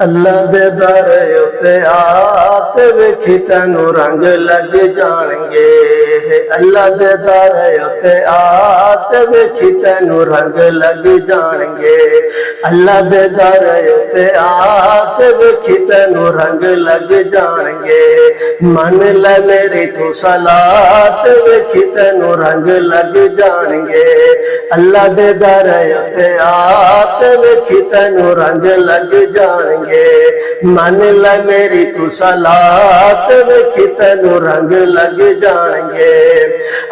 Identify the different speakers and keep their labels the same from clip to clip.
Speaker 1: اللہ دے در اتے آ تے ویکھی تینوں رنگ لگ جان گے۔ اللہ دے در اتے آ تے ویکھی تینوں رنگ لگ جان گے۔ اللہ دے در اتے آ تے ویکھی تینوں رنگ لگ جان گے۔ من لے میری تو صلاۃ ویکھی تینوں رنگ لگ جان گے۔ اللہ دے در اتے آ تے ویکھی تینوں رنگ لگ جان گے۔ من لے میری تو صلاۃ ویکھی تینوں رنگ لگ جان گے۔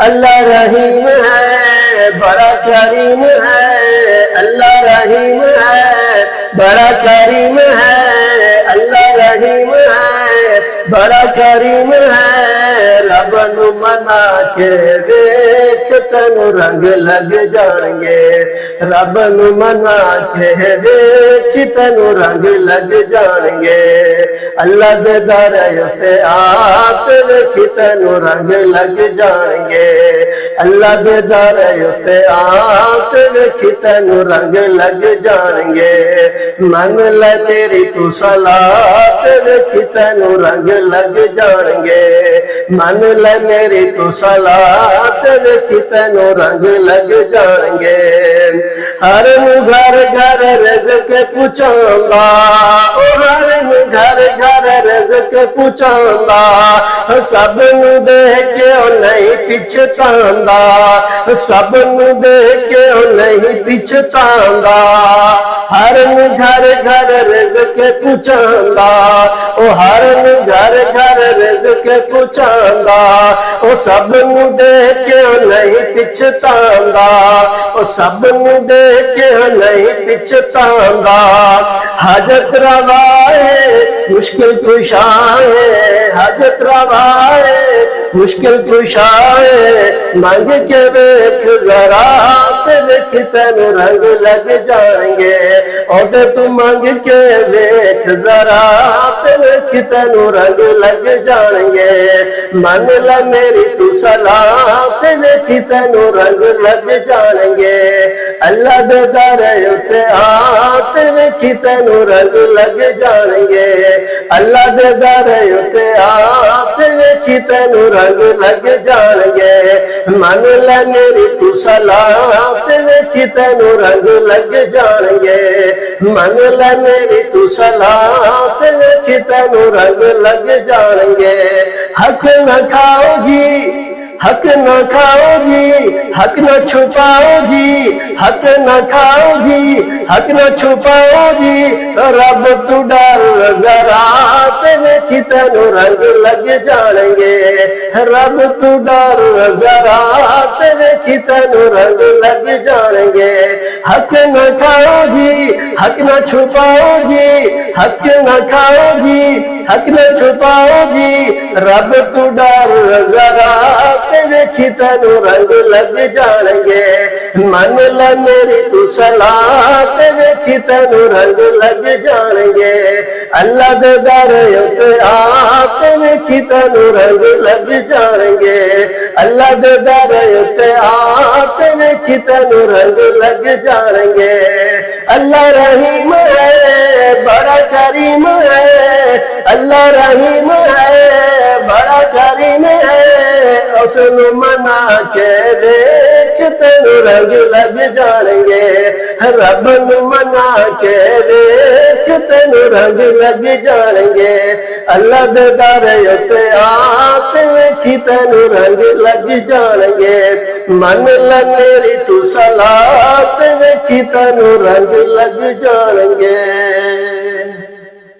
Speaker 1: اللہ رحیم ہے بڑا کریم ہے، اللہ رحیم ہے بڑا کریم ہے، اللہ رحیم ہے بڑا کریم ہے۔ رب نو منا کے ویکھ تینوں رنگ لگ جان گے۔ رب نو منا کے ویکھ تینوں رنگ لگ جان گے۔ اللہ دے در اتے آ تے ویکھی تینوں رنگ لگ جان گے۔ اللہ دے در اتے آ تے ویکھی تینوں رنگ لگ جان گے۔ من لے تیری تو صلاۃ ویکھی تینوں رنگ لگ جان گے۔ من لے میری تو صلاۃ ویکھی تینوں رنگ لگ جان گے۔ ہر گھر گھر رزق پہنچاؤندا، ہر گھر گھر رزق پہنچاؤندا، سب نو دیکھ کے او نہیں پچھتاؤندا، سب نو دیکھ کے او نہیں پچھتاؤندا۔ ہر گھر گھر رزق پہنچاؤندا، او ہر گھر گھر رزق پہنچاؤندا، او سب نو دیکھ کے او نہیں پچھتاؤندا، او سب نو دیکھ کے او نہیں پچھتاؤندا۔ حاجت روا ہے مشکل کشا ہے، حاجت روا ہے مشکل کشا ہے، مانگ کے ویکھ ذرا تے ویکھ تینوں رنگ لگ جان گے۔ اور تو مانگ کے ویکھ ذرا تے ویکھ تینوں رنگ لگ جان گے۔ من لے میری تو صلاۃ ویکھ تینوں رنگ لگ جان گے۔ اللہ دے در اتے آ تے ویکھی تینوں رنگ لگ جان گے۔ اللہ دے در اتے آ تے ویکھی تینوں رنگ لگ جان گے۔ من لے میری تو صلاۃ ویکھی تینوں رنگ لگ جان گے۔ من لے میری تو صلاۃ ویکھی تینوں رنگ لگ جان گے۔ حق نہ کھاؤ جی حق نہ کھاؤ جی، حق نہ چھپاؤ جی، حق نہ کھاؤ جی، حق نہ چھپاؤ جی۔ رب تو ڈر ذرا تے ویکھی تینوں رنگ لگ جان گے۔ رب تو ڈر ذرا تے ویکھی تینوں رنگ لگ جان گے۔ حق نہ کھاؤ جی، حق نہ چھپاؤ جی، حق نہ کھاؤ جی، حق نہ چھپاؤ جی۔ رب تو ڈر ذرا تے ویکھی تینوں رنگ لگ جان گے۔ من لے میری تو صلاۃ ویکھی تینوں رنگ لگ جان گے۔ اللہ دے در اتے آ تے ویکھی تینوں رنگ لگ جان گے۔ اللہ دے در اتے آ تے ویکھی تینوں رنگ لگ جان گے۔ اللہ رحیم ہے بڑا کریم ہے، اللہ رحیم ہے بڑا کریم ہے۔ اس نو منا کے ویکھ تینوں رنگ لگ جان گے۔ رب نو منا کے ویکھ تینوں رنگ لگ جان گے۔ اللہ دے در اتے آ تے ویکھی تینوں رنگ لگ جان گے۔ من لے میری تو صلاۃ ویکھی تینوں رنگ لگ جان گے۔